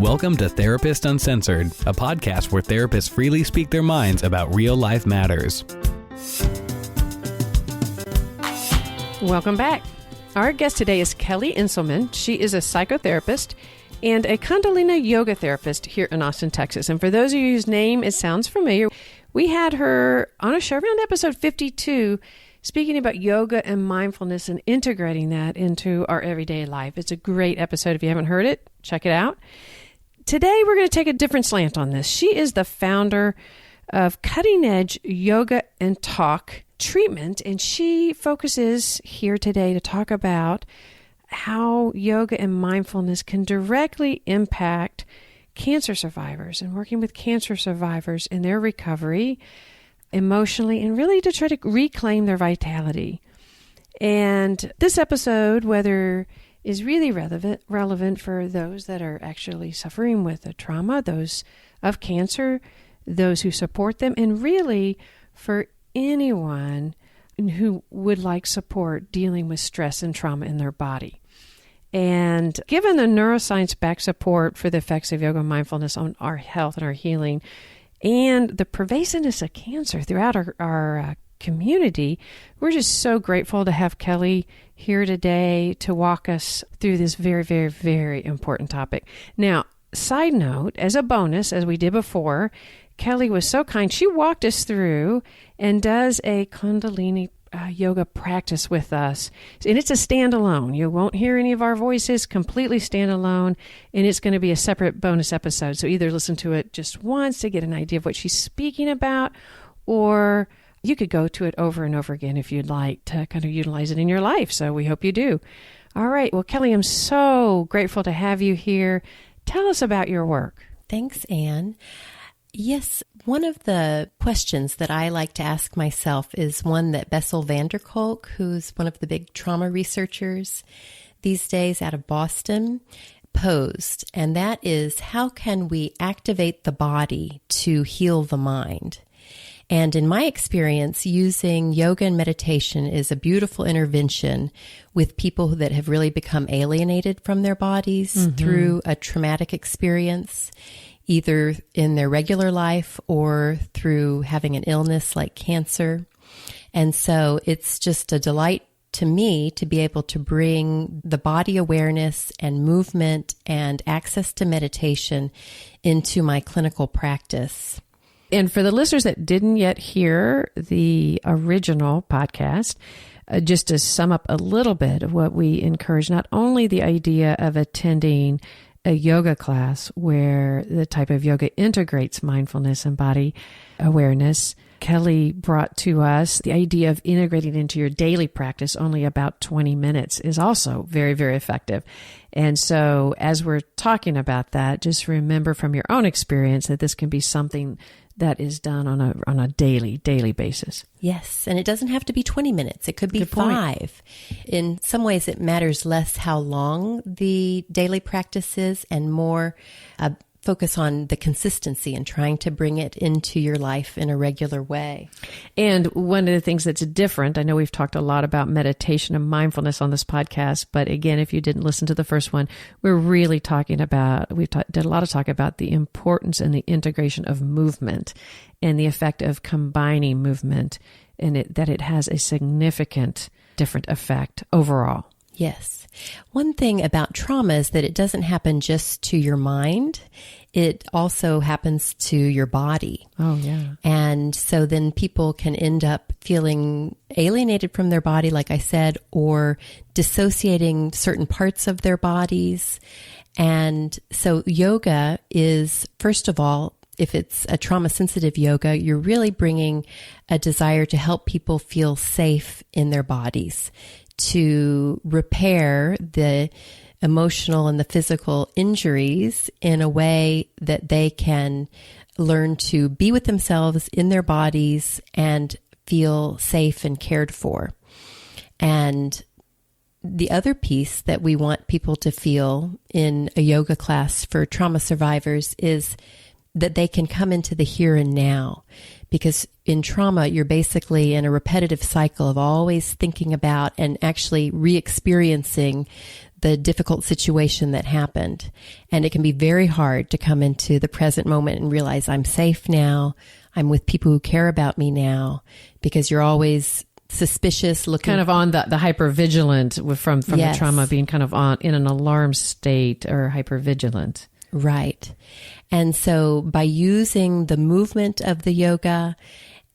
Welcome to Therapist Uncensored, a podcast where therapists freely speak their minds about real-life matters. Welcome back. Our guest today is Kelly Inselmann. She is a psychotherapist and a Kundalini yoga therapist here in Austin, Texas. And for those of you whose name it sounds familiar, we had her on a show around episode 52 speaking about yoga and mindfulness and integrating that into our everyday life. It's a great episode. If you haven't heard it, check it out. Today, we're going to take a different slant on this. She is the founder of Cutting Edge Yoga and Talk Treatment, and she focuses here today to talk about how yoga and mindfulness can directly impact cancer survivors and working with cancer survivors in their recovery emotionally and really to try to reclaim their vitality. And this episode, whether is really relevant for those that are actually suffering with a trauma, those of cancer, those who support them, and really for anyone who would like support dealing with stress and trauma in their body. And given the neuroscience-backed support for the effects of yoga and mindfulness on our health and our healing, and the pervasiveness of cancer throughout our community, we're just so grateful to have Kelly here today to walk us through this very, very, very important topic. Now, side note, as a bonus, as we did before, Kelly was so kind. She walked us through and does a Kundalini yoga practice with us. And it's a standalone. You won't hear any of our voices, completely standalone, and it's going to be a separate bonus episode. So either listen to it just once to get an idea of what she's speaking about, or you could go to it over and over again if you'd like to kind of utilize it in your life. So we hope you do. All right. Well, Kelly, I'm so grateful to have you here. Tell us about your work. Thanks, Anne. Yes, one of the questions that I like to ask myself is one that Bessel van der Kolk, who's one of the big trauma researchers these days out of Boston, posed. And that is, how can we activate the body to heal the mind? And in my experience, using yoga and meditation is a beautiful intervention with people that have really become alienated from their bodies through a traumatic experience, either in their regular life or through having an illness like cancer. And so it's just a delight to me to be able to bring the body awareness and movement and access to meditation into my clinical practice. And for the listeners that didn't yet hear the original podcast, just to sum up a little bit of what we encourage, not only the idea of attending a yoga class where the type of yoga integrates mindfulness and body awareness, Kelly brought to us the idea of integrating into your daily practice. Only about 20 minutes is also very, very effective. And so as we're talking about that, just remember from your own experience that this can be something that is done on a daily basis. Yes, and it doesn't have to be 20 minutes. It could be 5. In some ways, it matters less how long the daily practice is and more focus on the consistency and trying to bring it into your life in a regular way. And one of the things that's different, I know we've talked a lot about meditation and mindfulness on this podcast, but again, if you didn't listen to the first one, we're really talking about, did a lot of talk about the importance and the integration of movement and the effect of combining movement, and that it has a significant different effect overall. Yes. One thing about trauma is that it doesn't happen just to your mind. It also happens to your body. Oh, yeah. And so then people can end up feeling alienated from their body, like I said, or dissociating certain parts of their bodies. And so yoga is, first of all, if it's a trauma-sensitive yoga, you're really bringing a desire to help people feel safe in their bodies, to repair the emotional and the physical injuries in a way that they can learn to be with themselves in their bodies and feel safe and cared for. And the other piece that we want people to feel in a yoga class for trauma survivors is that they can come into the here and now. Because in trauma, you're basically in a repetitive cycle of always thinking about and actually re-experiencing the difficult situation that happened. And it can be very hard to come into the present moment and realize I'm safe now. I'm with people who care about me now, because you're always suspicious, looking kind of on the hypervigilant from Yes. the trauma, being kind of on in an alarm state or hypervigilant. Right. And so by using the movement of the yoga,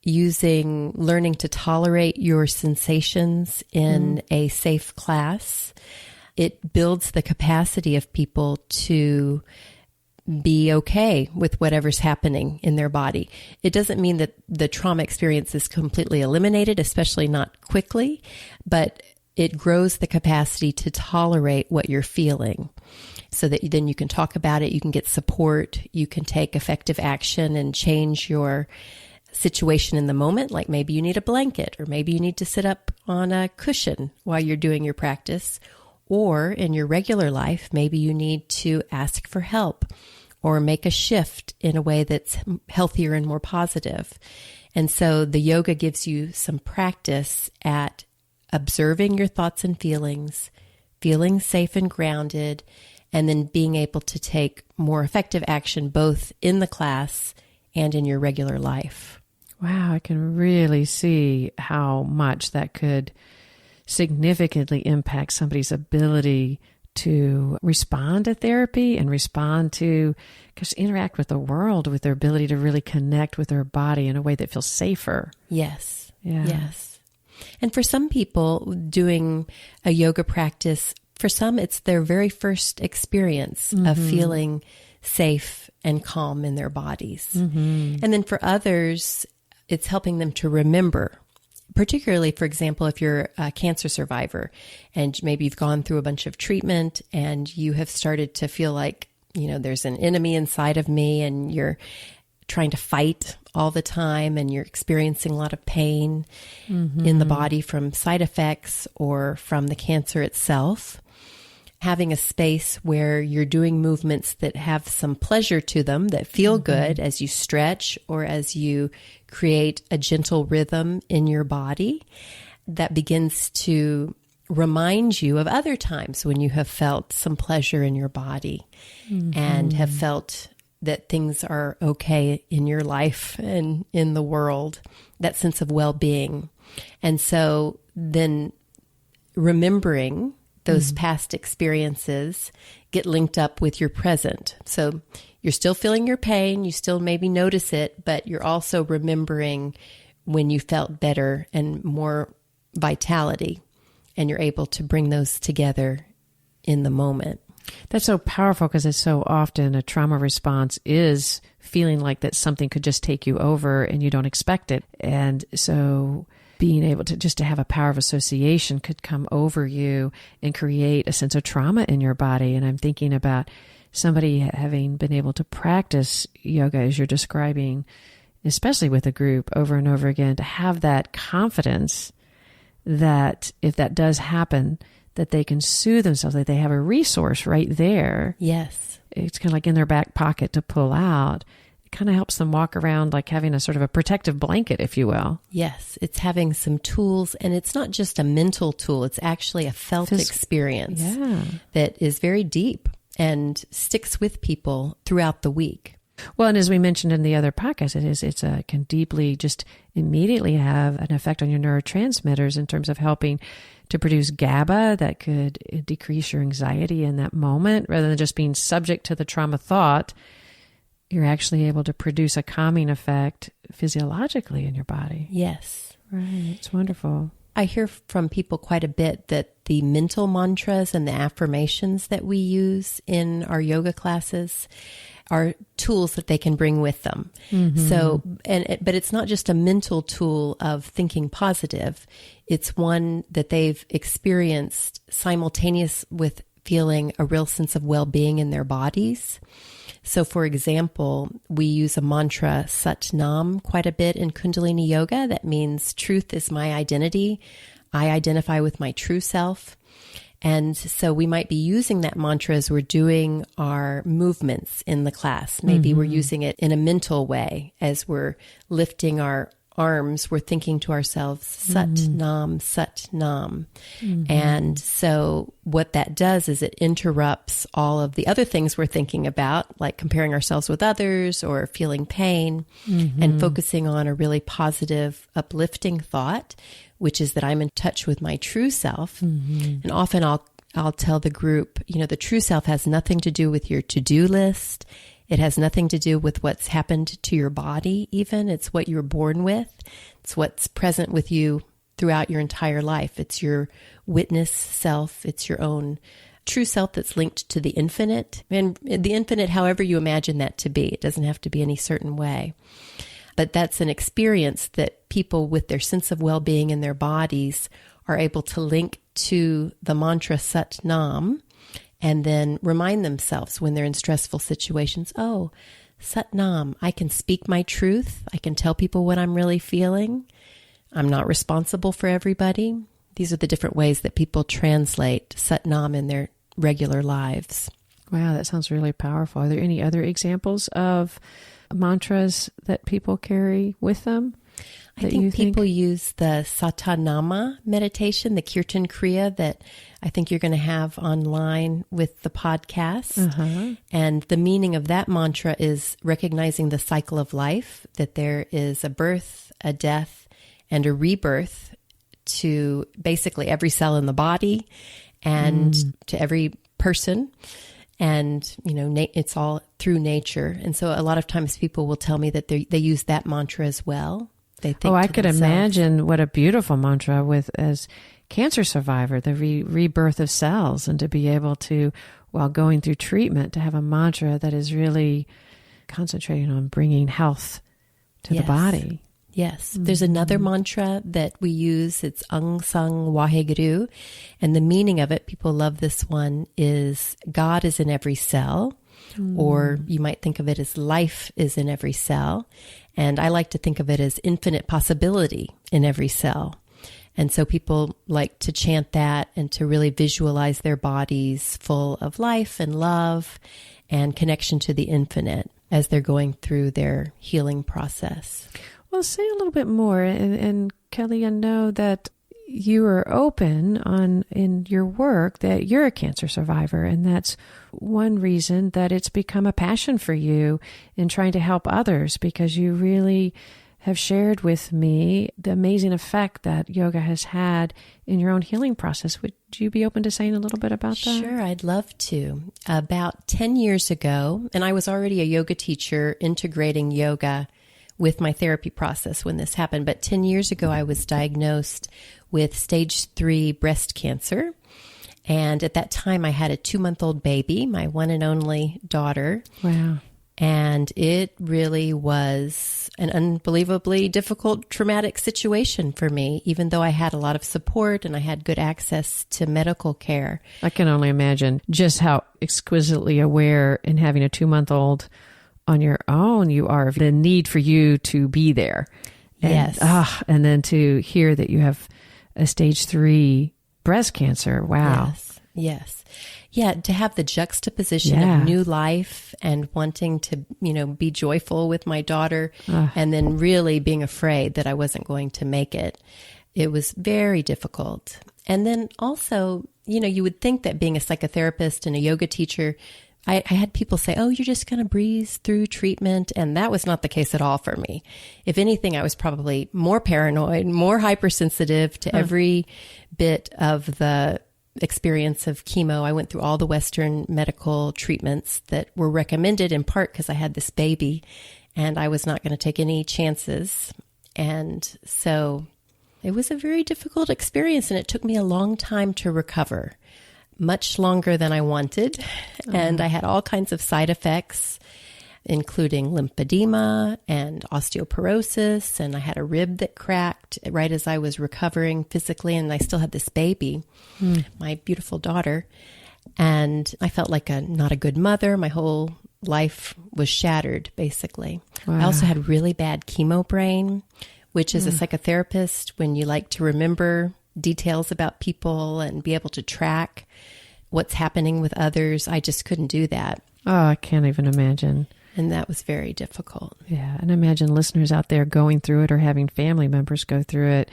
learning to tolerate your sensations in a safe class, it builds the capacity of people to be okay with whatever's happening in their body. It doesn't mean that the trauma experience is completely eliminated, especially not quickly, but it grows the capacity to tolerate what you're feeling so that then you can talk about it, you can get support, you can take effective action and change your situation in the moment. Like maybe you need a blanket, or maybe you need to sit up on a cushion while you're doing your practice. Or in your regular life, maybe you need to ask for help or make a shift in a way that's healthier and more positive. And so the yoga gives you some practice at observing your thoughts and feelings, feeling safe and grounded, and then being able to take more effective action both in the class and in your regular life. Wow, I can really see how much that could significantly impact somebody's ability to respond to therapy and respond to, because interact with the world, with their ability to really connect with their body in a way that feels safer. Yes. Yeah. Yes. And for some people doing a yoga practice, for some it's their very first experience of feeling safe and calm in their bodies. And then for others, it's helping them to remember. Particularly, for example, if you're a cancer survivor and maybe you've gone through a bunch of treatment and you have started to feel like, there's an enemy inside of me and you're trying to fight all the time and you're experiencing a lot of pain in the body from side effects or from the cancer itself. Having a space where you're doing movements that have some pleasure to them, that feel good as you stretch or as you create a gentle rhythm in your body, that begins to remind you of other times when you have felt some pleasure in your body and have felt that things are okay in your life and in the world, that sense of well-being. And so then remembering those past experiences get linked up with your present. So you're still feeling your pain, you still maybe notice it, but you're also remembering when you felt better and more vitality, and you're able to bring those together in the moment. That's so powerful, because it's so often a trauma response is feeling like that something could just take you over and you don't expect it. And so being able to just to have a power of association could come over you and create a sense of trauma in your body. And I'm thinking about somebody having been able to practice yoga as you're describing, especially with a group over and over again, to have that confidence that if that does happen, that they can soothe themselves, that they have a resource right there. Yes. It's kind of like in their back pocket to pull out. It kind of helps them walk around like having a sort of a protective blanket, if you will. Yes. It's having some tools, and it's not just a mental tool. It's actually a felt experience that is very deep and sticks with people throughout the week. Well, and as we mentioned in the other podcast, it can deeply just immediately have an effect on your neurotransmitters in terms of helping to produce GABA that could decrease your anxiety in that moment. Rather than just being subject to the trauma thought, you're actually able to produce a calming effect physiologically in your body. Yes. Right. It's wonderful. I hear from people quite a bit that the mental mantras and the affirmations that we use in our yoga classes are tools that they can bring with them. So, but it's not just a mental tool of thinking positive. It's one that they've experienced simultaneous with feeling a real sense of well-being in their bodies. So, for example, we use a mantra, Sat Nam, quite a bit in Kundalini Yoga. That means truth is my identity. I identify with my true self. And so we might be using that mantra as we're doing our movements in the class. Maybe we're using it in a mental way as we're lifting our arms, we're thinking to ourselves, Sat Nam, Sat Nam. And so what that does is it interrupts all of the other things we're thinking about, like comparing ourselves with others or feeling pain, and focusing on a really positive, uplifting thought, which is that I'm in touch with my true self. And often I'll tell the group, the true self has nothing to do with your to-do list. It has nothing to do with what's happened to your body even. It's what you were born with. It's what's present with you throughout your entire life. It's your witness self. It's your own true self that's linked to the infinite. And the infinite, however you imagine that to be. It doesn't have to be any certain way. But that's an experience that people with their sense of well-being in their bodies are able to link to the mantra Sat Nam, and then remind themselves when they're in stressful situations, oh, Sat Nam, I can speak my truth. I can tell people what I'm really feeling. I'm not responsible for everybody. These are the different ways that people translate Sat Nam in their regular lives. Wow, that sounds really powerful. Are there any other examples of mantras that people carry with them? I think people use the Satanama meditation, the Kirtan Kriya that I think you're going to have online with the podcast. And the meaning of that mantra is recognizing the cycle of life, that there is a birth, a death, and a rebirth to basically every cell in the body and to every person. And, it's all through nature. And so a lot of times people will tell me that they use that mantra as well. They think I could imagine what a beautiful mantra with as cancer survivor, the rebirth of cells, and to be able to, while going through treatment, to have a mantra that is really concentrating on bringing health to the body. Yes. There's another mantra that we use. It's Ang Sang Waheguru. And the meaning of it, people love this one, is God is in every cell. Or you might think of it as life is in every cell. And I like to think of it as infinite possibility in every cell. And so people like to chant that and to really visualize their bodies full of life and love and connection to the infinite as they're going through their healing process. Well, say a little bit more. And Kelly, I know that you are open in your work that you're a cancer survivor, and that's one reason that it's become a passion for you in trying to help others, because you really have shared with me the amazing effect that yoga has had in your own healing process. Would you be open to saying a little bit about that? Sure, I'd love to. About 10 years ago, and I was already a yoga teacher integrating yoga with my therapy process when this happened, but 10 years ago I was diagnosed with stage 3 breast cancer. And at that time I had a 2-month-old baby, my one and only daughter. Wow. And it really was an unbelievably difficult, traumatic situation for me, even though I had a lot of support and I had good access to medical care. I can only imagine just how exquisitely aware in having a 2-month-old on your own you are of the need for you to be there. And, yes. And then to hear that you have a stage 3 breast cancer. Wow. Yes. Yeah, to have the juxtaposition of new life and wanting to, be joyful with my daughter, and then really being afraid that I wasn't going to make it. It was very difficult. And then also, you would think that being a psychotherapist and a yoga teacher, I had people say, oh, you're just going to breeze through treatment. And that was not the case at all for me. If anything, I was probably more paranoid, more hypersensitive to every bit of the experience of chemo. I went through all the Western medical treatments that were recommended, in part because I had this baby and I was not going to take any chances. And so it was a very difficult experience, and it took me a long time to recover, much longer than I wanted. And I had all kinds of side effects, including lymphedema and osteoporosis. And I had a rib that cracked right as I was recovering physically. And I still had this baby, my beautiful daughter. And I felt like not a good mother. My whole life was shattered, basically. Wow. I also had really bad chemo brain, which as a psychotherapist, when you like to remember details about people and be able to track what's happening with others, I just couldn't do that. Oh, I can't even imagine. And that was very difficult. Yeah. And I imagine listeners out there going through it or having family members go through it,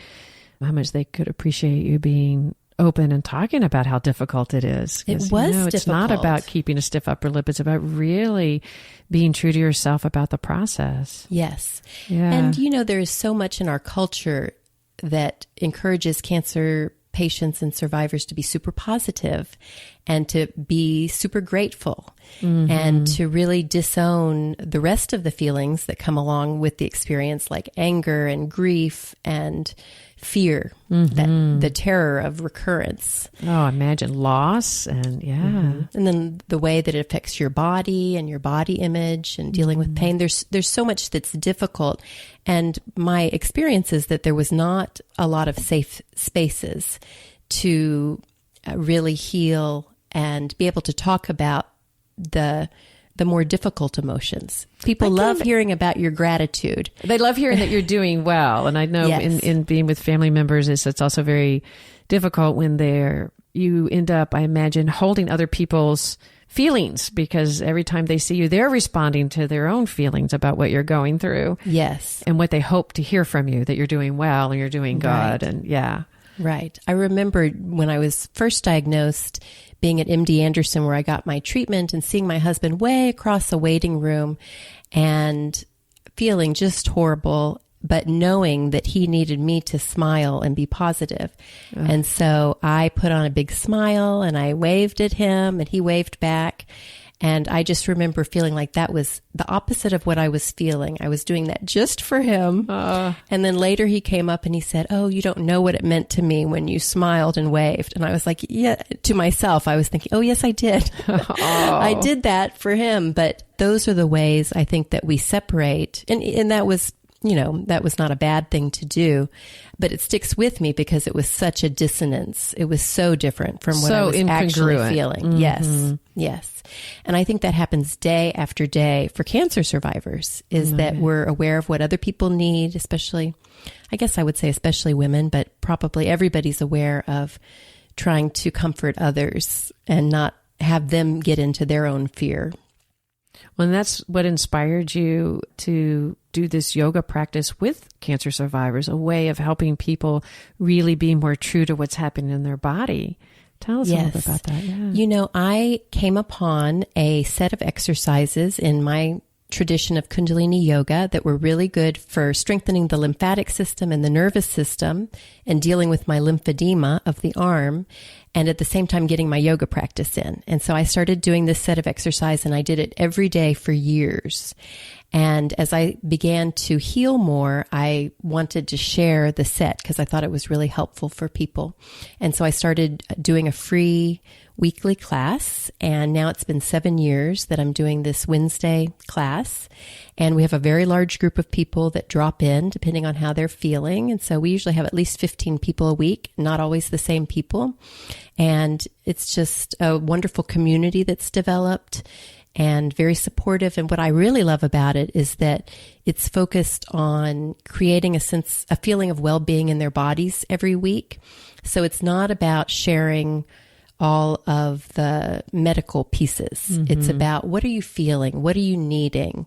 how much they could appreciate you being open and talking about how difficult it is. It was difficult. It's not about keeping a stiff upper lip. It's about really being true to yourself about the process. Yes. Yeah. And, there is so much in our culture that encourages cancer patients and survivors to be super positive and to be super grateful and to really disown the rest of the feelings that come along with the experience, like anger and grief and fear, that the terror of recurrence. Oh, imagine loss and And then the way that it affects your body and your body image and dealing with pain. There's so much that's difficult. And my experience is that there was not a lot of safe spaces to really heal and be able to talk about the more difficult emotions. People love hearing about your gratitude. They love hearing that you're doing well. And I know in being with family members, it's also very difficult when you end up, I imagine, holding other people's feelings, because every time they see you, they're responding to their own feelings about what you're going through. Yes. And what they hope to hear from you, that you're doing well and you're doing good. Right. And yeah. Right. I remember when I was first diagnosed, being at MD Anderson, where I got my treatment, and seeing my husband way across the waiting room and feeling just horrible, but knowing that he needed me to smile and be positive. And so I put on a big smile and I waved at him and he waved back. And I just remember feeling like that was the opposite of what I was feeling. I was doing that just for him. And then later he came up and he said, "Oh, you don't know what it meant to me when you smiled and waved." And I was like, yeah, to myself, I was thinking, oh, yes, I did. I did that for him. But those are the ways I think that we separate. And that was, that was not a bad thing to do, but it sticks with me because it was such a dissonance. It was so different from what I was actually feeling. Yes. And I think that happens day after day for cancer survivors, is that we're aware of what other people need, especially, I guess I would say especially women, but probably everybody's aware of trying to comfort others and not have them get into their own fear. Well, and that's what inspired you to do this yoga practice with cancer survivors, a way of helping people really be more true to what's happening in their body. Tell us a little bit about that. Yeah. I came upon a set of exercises in my tradition of Kundalini yoga that were really good for strengthening the lymphatic system and the nervous system and dealing with my lymphedema of the arm, and at the same time getting my yoga practice in. And so I started doing this set of exercise, and I did it every day for years. And as I began to heal more, I wanted to share the set because I thought it was really helpful for people. And so I started doing a free weekly class, and now it's been 7 years that I'm doing this Wednesday class. And we have a very large group of people that drop in depending on how they're feeling. And so we usually have at least 15 people a week, not always the same people. And it's just a wonderful community that's developed and very supportive. And what I really love about it is that it's focused on creating a feeling of well-being in their bodies every week. So it's not about sharing all of the medical pieces. It's about, what are you feeling? What are you needing?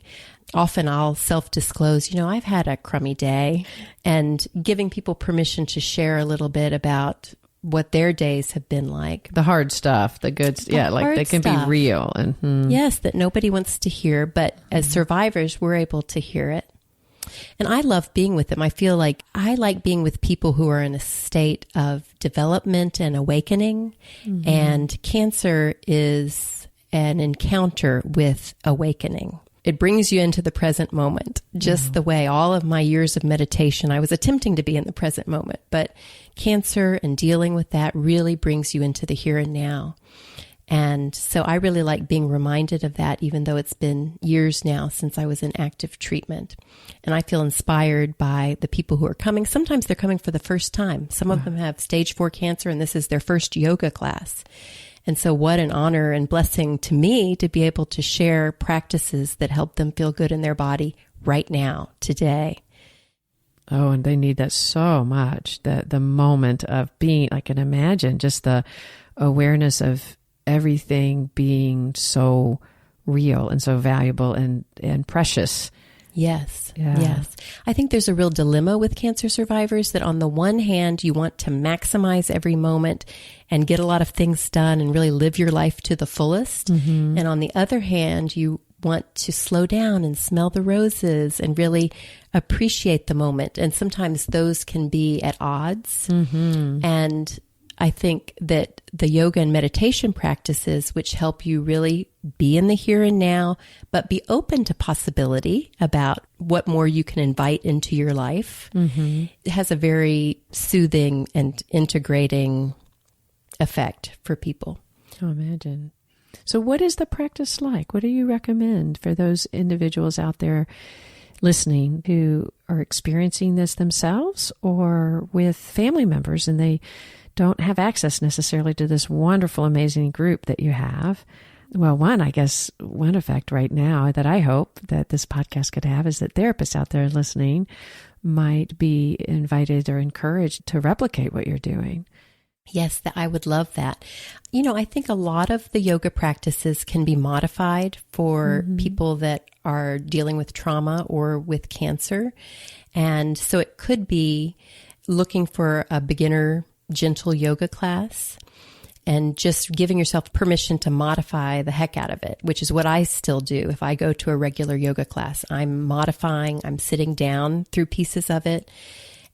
Often I'll self-disclose, I've had a crummy day, and giving people permission to share a little bit about what their days have been like. The hard stuff, the good, like they can be real. And yes, that nobody wants to hear, but as survivors, we're able to hear it. And I love being with them. I feel like I like being with people who are in a state of development and awakening. And cancer is an encounter with awakening. It brings you into the present moment, just the way all of my years of meditation, I was attempting to be in the present moment. But cancer and dealing with that really brings you into the here and now. And so I really like being reminded of that, even though it's been years now since I was in active treatment. And I feel inspired by the people who are coming. Sometimes they're coming for the first time. Some of them have stage 4 cancer, and this is their first yoga class. And so what an honor and blessing to me to be able to share practices that help them feel good in their body right now, today. Oh, and they need that so much, the moment of being, I can imagine, just the awareness of everything being so real and so valuable and precious. Yes. Yeah. Yes. I think there's a real dilemma with cancer survivors that on the one hand, you want to maximize every moment and get a lot of things done and really live your life to the fullest. Mm-hmm. And on the other hand, you want to slow down and smell the roses and really appreciate the moment. And sometimes those can be at odds. Mm-hmm. And I think that the yoga and meditation practices, which help you really be in the here and now, but be open to possibility about what more you can invite into your life, mm-hmm. it has a very soothing and integrating effect for people. Oh, imagine. So what is the practice like? What do you recommend for those individuals out there listening who are experiencing this themselves or with family members and they don't have access necessarily to this wonderful, amazing group that you have? Well, one effect right now that I hope that this podcast could have is that therapists out there listening might be invited or encouraged to replicate what you're doing. Yes, I would love that. I think a lot of the yoga practices can be modified for mm-hmm. people that are dealing with trauma or with cancer. And so it could be looking for a beginner gentle yoga class and just giving yourself permission to modify the heck out of it, which is what I still do. If I go to a regular yoga class, I'm modifying, I'm sitting down through pieces of it.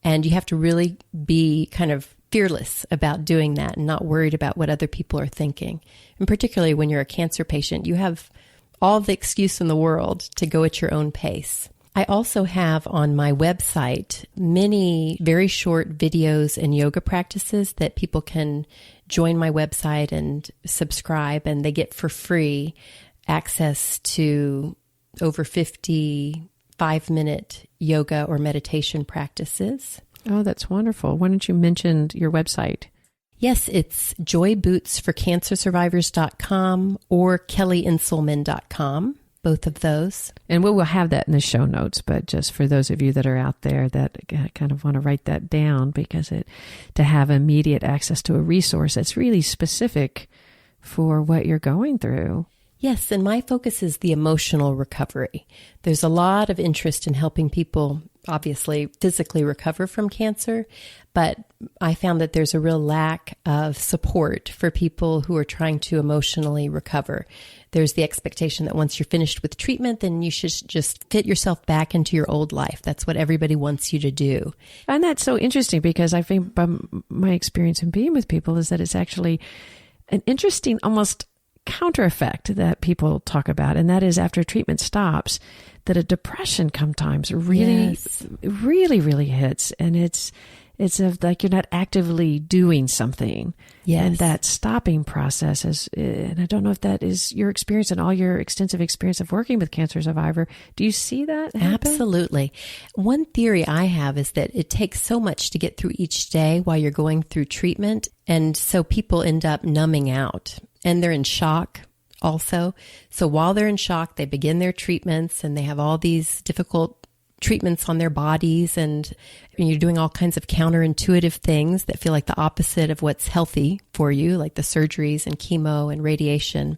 And you have to really be kind of fearless about doing that and not worried about what other people are thinking. And particularly when you're a cancer patient, you have all the excuse in the world to go at your own pace. I also have on my website many very short videos and yoga practices that people can join my website and subscribe, and they get for free access to over 50 5-minute yoga or meditation practices. Oh, that's wonderful. Why don't you mention your website? Yes, it's joybootsforcancersurvivors.com or kellyinselman.com. Both of those. And we will have that in the show notes, but just for those of you that are out there that kind of want to write that down, because to have immediate access to a resource that's really specific for what you're going through. Yes, and my focus is the emotional recovery. There's a lot of interest in helping people, obviously, physically recover from cancer, but I found that there's a real lack of support for people who are trying to emotionally recover. There's the expectation that once you're finished with treatment, then you should just fit yourself back into your old life. That's what everybody wants you to do. And that's so interesting, because I think my experience in being with people is that it's actually an interesting, almost counter effect that people talk about. And that is after treatment stops, that a depression sometimes really hits. And it's like you're not actively doing something. Yes. And that stopping process is, and I don't know if that is your experience and all your extensive experience of working with cancer survivor. Do you see that happen? Absolutely. One theory I have is that it takes so much to get through each day while you're going through treatment. And so people end up numbing out and they're in shock also. So while they're in shock, they begin their treatments and they have all these difficult treatments on their bodies, and you're doing all kinds of counterintuitive things that feel like the opposite of what's healthy for you, like the surgeries and chemo and radiation,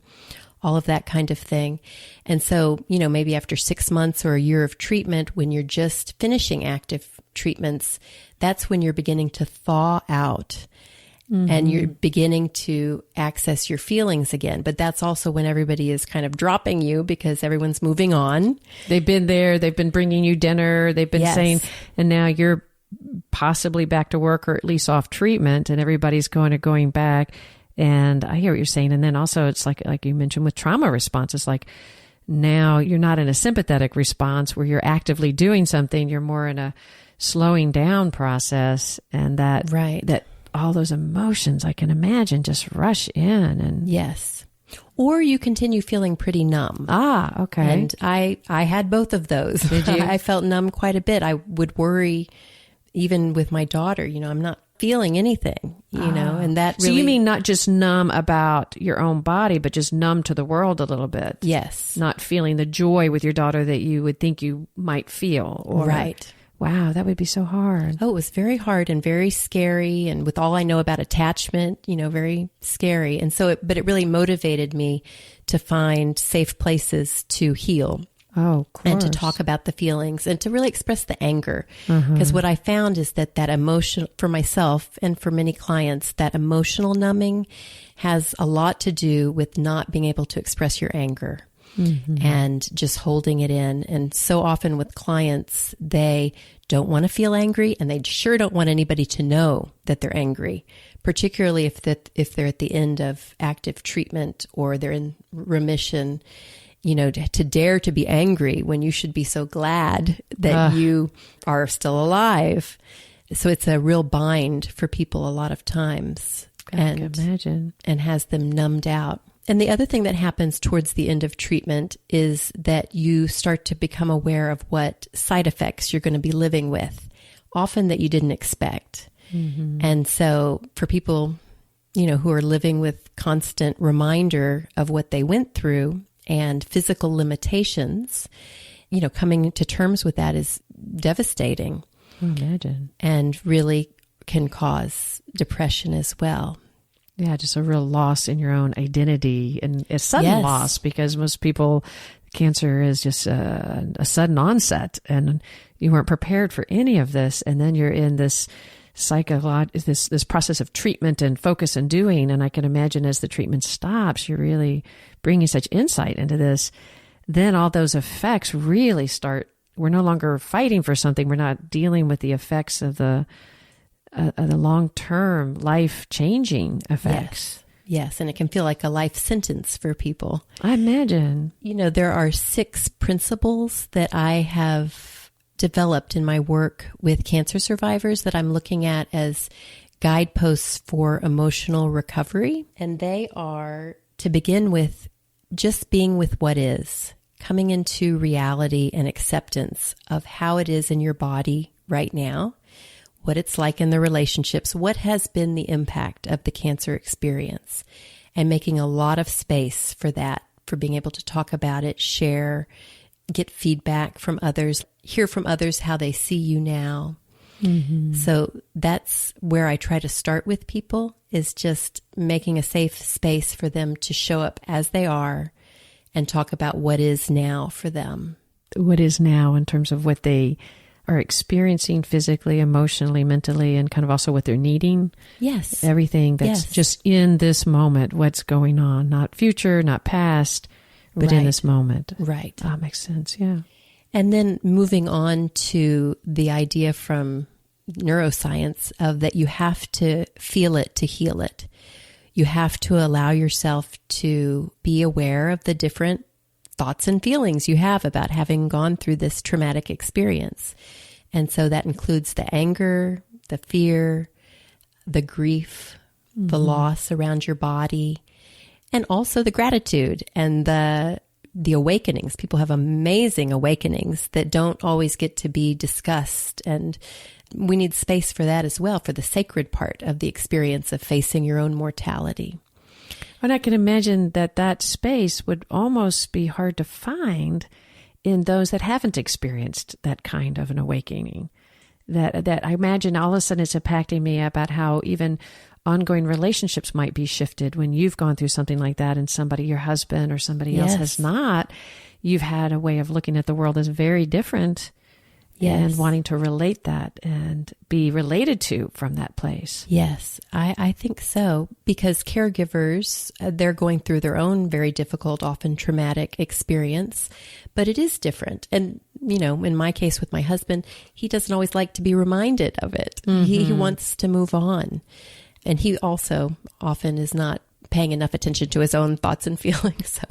all of that kind of thing. And so, maybe after 6 months or a year of treatment, when you're just finishing active treatments, that's when you're beginning to thaw out. Mm-hmm. And you're beginning to access your feelings again. But that's also when everybody is kind of dropping you because everyone's moving on. They've been there. They've been bringing you dinner. They've been saying, and now you're possibly back to work or at least off treatment, and everybody's going back. And I hear what you're saying. And then also it's like you mentioned with trauma response, it's like now you're not in a sympathetic response where you're actively doing something. You're more in a slowing down process, and that all those emotions, I can imagine, just rush in. And yes. Or you continue feeling pretty numb. Ah, okay. And I had both of those. Did you? I felt numb quite a bit. I would worry, even with my daughter, I'm not feeling anything, and that really... So you mean not just numb about your own body, but just numb to the world a little bit? Yes. Not feeling the joy with your daughter that you would think you might feel. Or, right. Wow, that would be so hard. Oh, it was very hard and very scary. And with all I know about attachment, very scary. And so, but it really motivated me to find safe places to heal. Oh, of course. And to talk about the feelings and to really express the anger. Because what I found is that emotion, for myself and for many clients, that emotional numbing has a lot to do with not being able to express your anger. And just holding it in. And so often with clients, they don't want to feel angry, and they sure don't want anybody to know that they're angry, particularly if they're at the end of active treatment or they're in remission, to dare to be angry when you should be so glad that you are still alive. So it's a real bind for people a lot of times. I can imagine. And has them numbed out. And the other thing that happens towards the end of treatment is that you start to become aware of what side effects you're going to be living with, often that you didn't expect. And so for people, who are living with constant reminder of what they went through and physical limitations, coming to terms with that is devastating. Imagine. And really can cause depression as well. Yeah, just a real loss in your own identity, and a sudden loss, because most people, cancer is just a sudden onset, and you weren't prepared for any of this. And then you're in this this process of treatment and focus and doing. And I can imagine as the treatment stops, you're really bringing such insight into this. Then all those effects really start. We're no longer fighting for something. We're not dealing with the effects of the long-term life-changing effects. Yes, and it can feel like a life sentence for people. I imagine. There are 6 principles that I have developed in my work with cancer survivors that I'm looking at as guideposts for emotional recovery. And they are, to begin with, just being with what is, coming into reality and acceptance of how it is in your body right now, what it's like in the relationships, what has been the impact of the cancer experience, and making a lot of space for that, for being able to talk about it, share, get feedback from others, hear from others how they see you now. So that's where I try to start with people, is just making a safe space for them to show up as they are and talk about what is now for them. What is now in terms of what they are experiencing physically, emotionally, mentally, and kind of also what they're needing. Yes. Everything that's just in this moment, what's going on, not future, not past, but in this moment. Right. That makes sense, yeah. And then moving on to the idea from neuroscience of that you have to feel it to heal it. You have to allow yourself to be aware of the different thoughts and feelings you have about having gone through this traumatic experience. And so that includes the anger, the fear, the grief, the loss around your body, and also the gratitude and the awakenings. People have amazing awakenings that don't always get to be discussed. And we need space for that as well, for the sacred part of the experience of facing your own mortality. And I can imagine that space would almost be hard to find in those that haven't experienced that kind of an awakening. That I imagine all of a sudden it's impacting me about how even ongoing relationships might be shifted when you've gone through something like that and somebody, your husband or somebody else has not. You've had a way of looking at the world as very different. And wanting to relate that and be related to from that place. Yes, I think so. Because caregivers, they're going through their own very difficult, often traumatic experience, but it is different. And, in my case with my husband, he doesn't always like to be reminded of it. He wants to move on. And he also often is not paying enough attention to his own thoughts and feelings. So,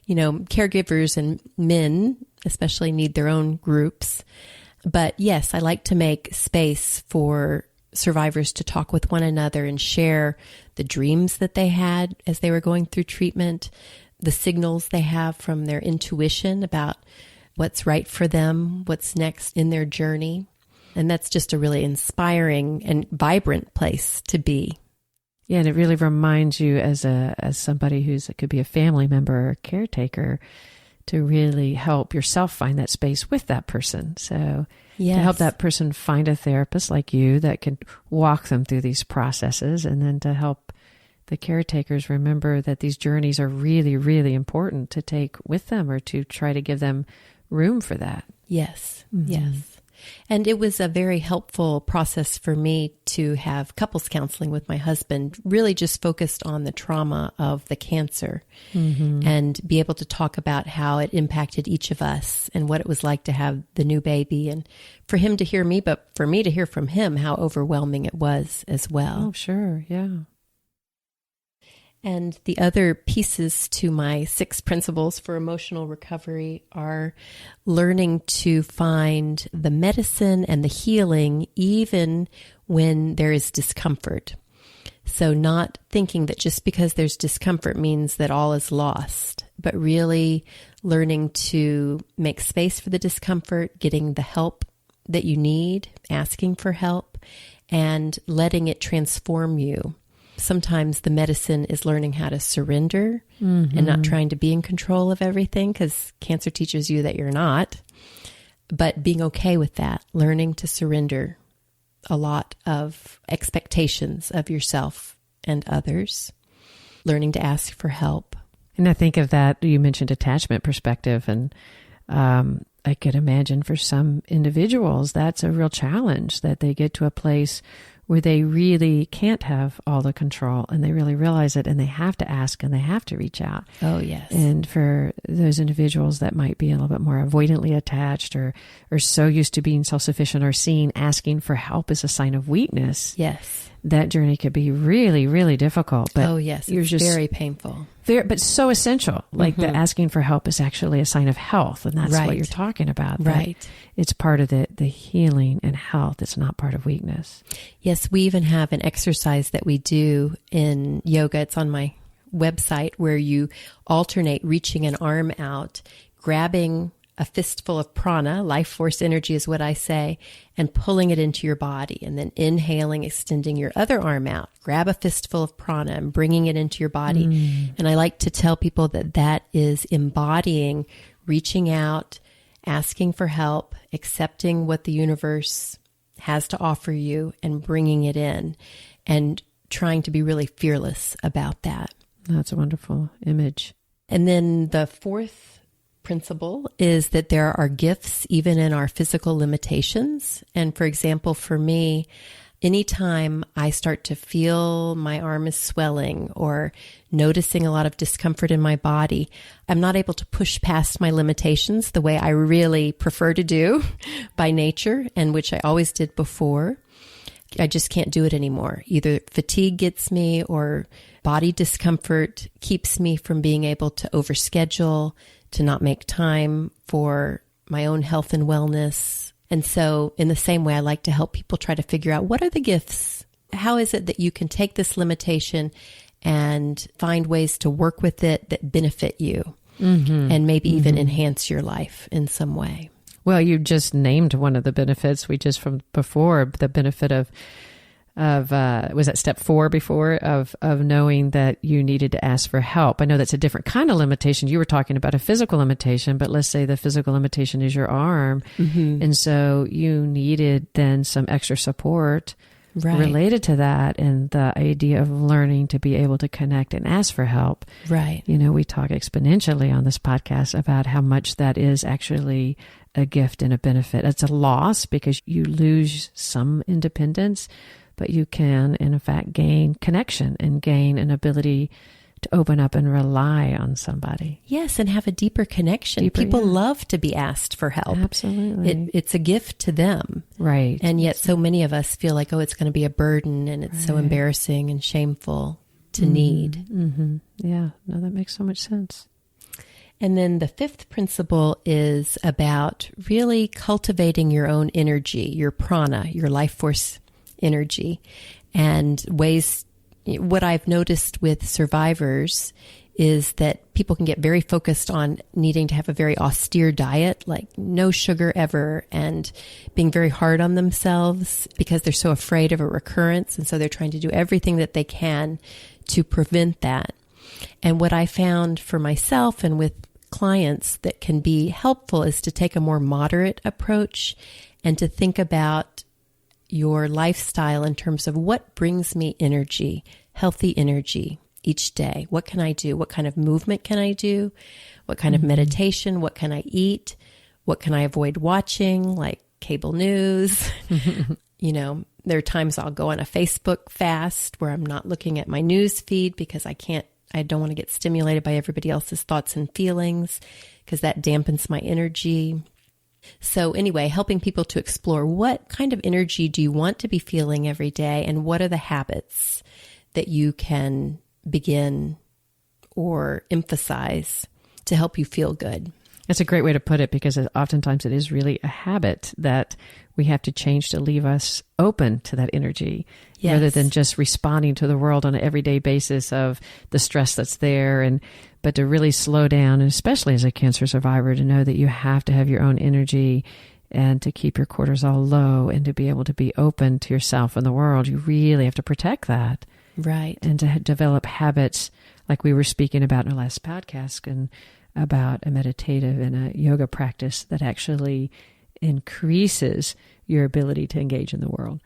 caregivers and men especially need their own groups. But yes, I like to make space for survivors to talk with one another and share the dreams that they had as they were going through treatment, the signals they have from their intuition about what's right for them, what's next in their journey. And that's just a really inspiring and vibrant place to be. Yeah, and it really reminds you as somebody it could be a family member or a caretaker, to really help yourself find that space with that person. So Yes. to help that person find a therapist like you that can walk them through these processes, and then to help the caretakers remember that these journeys are really, really important to take with them, or to try to give them room for that. Yes, Mm-hmm. yes. And it was a very helpful process for me to have couples counseling with my husband, really just focused on the trauma of the cancer, and be able to talk about how it impacted each of us and what it was like to have the new baby, and for him to hear me, but for me to hear from him how overwhelming it was as well. Oh, sure. Yeah. And the other pieces to my 6 principles for emotional recovery are learning to find the medicine and the healing even when there is discomfort. So not thinking that just because there's discomfort means that all is lost, but really learning to make space for the discomfort, getting the help that you need, asking for help, and letting it transform you. Sometimes the medicine is learning how to surrender and not trying to be in control of everything, because cancer teaches you that you're not, but being okay with that, learning to surrender a lot of expectations of yourself and others, learning to ask for help. And I think of that, you mentioned attachment perspective, and I could imagine for some individuals, that's a real challenge, that they get to a place where they really can't have all the control, and they really realize it, and they have to ask, and they have to reach out. Oh, yes. And for those individuals that might be a little bit more avoidantly attached, or so used to being self-sufficient, or seeing asking for help as a sign of weakness, Yes. that journey could be really, really difficult. But oh, yes. It's very painful. but so essential. Like the asking for help is actually a sign of health, and that's Right. what you're talking about. Right. It's part of the healing and health. It's not part of weakness. Yes, we even have an exercise that we do in yoga. It's on my website, where you alternate reaching an arm out, grabbing a fistful of prana, life force energy is what I say, and pulling it into your body, and then inhaling, extending your other arm out, grab a fistful of prana and bringing it into your body. And I like to tell people that that is embodying reaching out, asking for help, accepting what the universe has to offer you, and bringing it in, and trying to be really fearless about that. That's a wonderful image. And then the 4th principle is that there are gifts even in our physical limitations. And for example, for me, anytime I start to feel my arm is swelling or noticing a lot of discomfort in my body, I'm not able to push past my limitations the way I really prefer to do by nature, and which I always did before. I just can't do it anymore. Either fatigue gets me, or body discomfort keeps me from being able to overschedule, to not make time for my own health and wellness. And so in the same way, I like to help people try to figure out, what are the gifts? How is it that you can take this limitation and find ways to work with it that benefit you, and maybe even enhance your life in some way? Well, you just named one of the benefits we just from before, the benefit of was that step 4 before, of knowing that you needed to ask for help. I know that's a different kind of limitation. You were talking about a physical limitation, but let's say the physical limitation is your arm. And so you needed then some extra support related to that, and the idea of learning to be able to connect and ask for help. Right. You know, we talk exponentially on this podcast about how much that is actually a gift and a benefit. It's a loss because you lose some independence, but you can, in fact, gain connection and gain an ability to open up and rely on somebody. Yes, and have a deeper connection. People love to be asked for help. Absolutely. It's a gift to them. Right. And yet so many of us feel like, oh, it's going to be a burden, and it's so embarrassing and shameful to need. Yeah, no, that makes so much sense. And then the 5th principle is about really cultivating your own energy, your prana, your life force energy, and ways. What I've noticed with survivors is that people can get very focused on needing to have a very austere diet, like no sugar ever, and being very hard on themselves because they're so afraid of a recurrence. And so they're trying to do everything that they can to prevent that. And what I found for myself and with clients that can be helpful is to take a more moderate approach and to think about your lifestyle in terms of what brings me energy, healthy energy each day. What can I do? What kind of movement can I do? What kind of meditation? What can I eat? What can I avoid watching, like cable news? You know, there are times I'll go on a Facebook fast where I'm not looking at my news feed because I don't want to get stimulated by everybody else's thoughts and feelings because that dampens my energy. So anyway, helping people to explore what kind of energy do you want to be feeling every day and what are the habits that you can begin or emphasize to help you feel good. That's a great way to put it because oftentimes it is really a habit that we have to change to leave us open to that energy rather than just responding to the world on an everyday basis of the stress that's there, but to really slow down, and especially as a cancer survivor, to know that you have to have your own energy and to keep your cortisol low and to be able to be open to yourself and the world. You really have to protect that. Right. And to develop habits like we were speaking about in our last podcast and about a meditative and a yoga practice that actually increases your ability to engage in the world.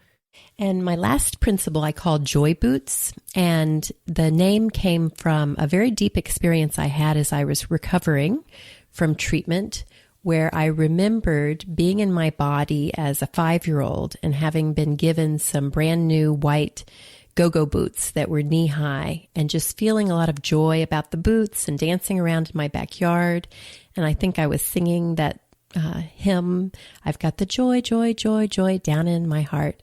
And my last principle I call joy boots. And the name came from a very deep experience I had as I was recovering from treatment, where I remembered being in my body as a 5-year-old and having been given some brand new white go-go boots that were knee-high and just feeling a lot of joy about the boots and dancing around in my backyard. And I think I was singing that hymn, I've got the joy, joy, joy, joy down in my heart.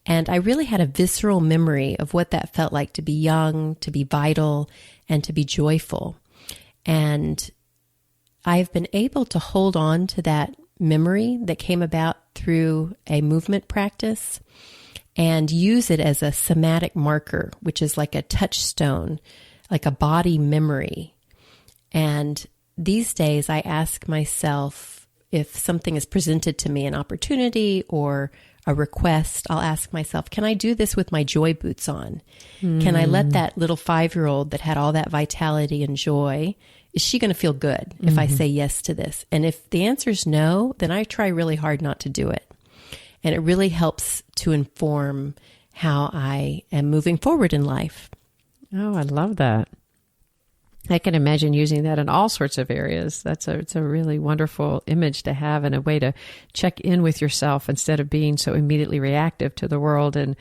And I really had a visceral memory of what that felt like to be young, to be vital, and to be joyful. And I've been able to hold on to that memory that came about through a movement practice and use it as a somatic marker, which is like a touchstone, like a body memory. And these days I ask myself, if something is presented to me, an opportunity or a request, I'll ask myself, can I do this with my joy boots on? Can I let that little 5-year-old that had all that vitality and joy, is she going to feel good if I say yes to this? And if the answer is no, then I try really hard not to do it. And it really helps to inform how I am moving forward in life. Oh, I love that. I can imagine using that in all sorts of areas. It's a really wonderful image to have and a way to check in with yourself instead of being so immediately reactive to the world and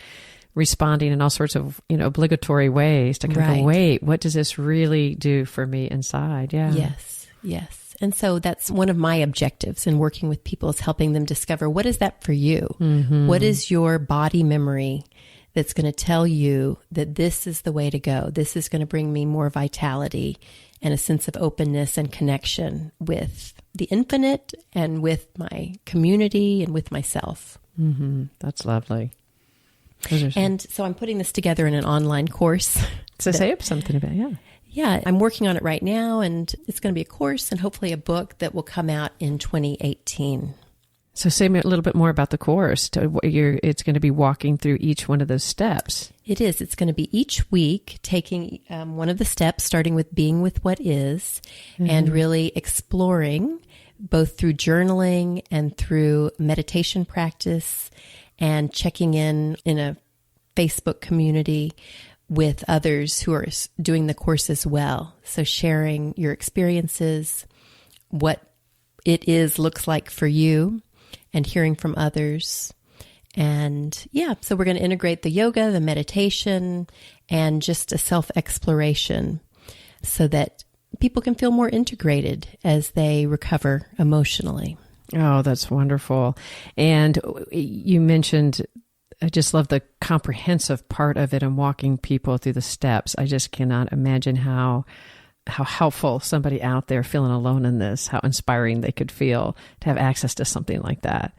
responding in all sorts of, obligatory ways to kind of go, wait, what does this really do for me inside? Yeah. Yes. And so that's one of my objectives in working with people, is helping them discover, what is that for you? What is your body memory that's going to tell you that this is the way to go? This is going to bring me more vitality and a sense of openness and connection with the infinite and with my community and with myself. That's lovely. And so I'm putting this together in an online course. So say something about it. Yeah, I'm working on it right now, and it's going to be a course and hopefully a book that will come out in 2018. So say a little bit more about the course. It's going to be walking through each one of those steps. It is. It's going to be each week taking one of the steps, starting with being with what is, and really exploring both through journaling and through meditation practice and checking in a Facebook community with others who are doing the course as well. So sharing your experiences, what it looks like for you, and hearing from others. And so we're going to integrate the yoga, the meditation, and just a self-exploration so that people can feel more integrated as they recover emotionally. Oh, that's wonderful. And you mentioned, I just love the comprehensive part of it and walking people through the steps. I just cannot imagine how helpful somebody out there feeling alone in this, how inspiring they could feel to have access to something like that.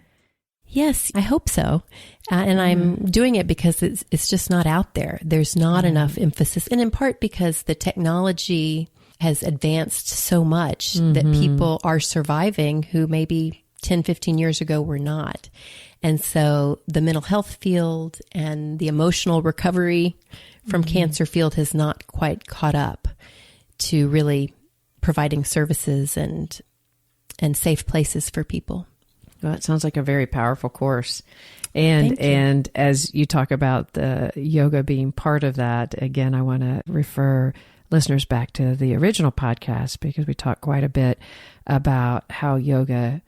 Yes, I hope so. And I'm doing it because it's just not out there. There's not enough emphasis, and in part because the technology has advanced so much that people are surviving who maybe 10, 15 years ago were not. And so the mental health field and the emotional recovery from cancer field has not quite caught up to really providing services and safe places for people. Well, it sounds like a very powerful course. And as you talk about the yoga being part of that, again, I want to refer listeners back to the original podcast, because we talked quite a bit about how yoga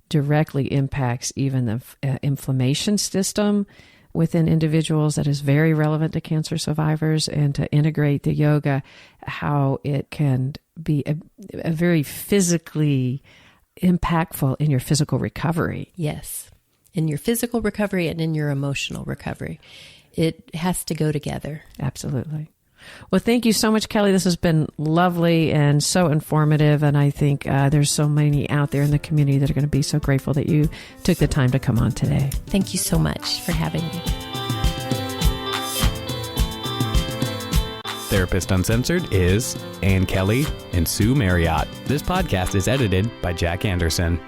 directly impacts even the inflammation system within individuals. That is very relevant to cancer survivors, and to integrate the yoga, how it can be a very physically impactful in your physical recovery. Yes. In your physical recovery and in your emotional recovery. It has to go together. Absolutely. Well, thank you so much, Kelly. This has been lovely and so informative. And I think there's so many out there in the community that are going to be so grateful that you took the time to come on today. Thank you so much for having me. Therapist Uncensored is Ann Kelly and Sue Marriott. This podcast is edited by Jack Anderson.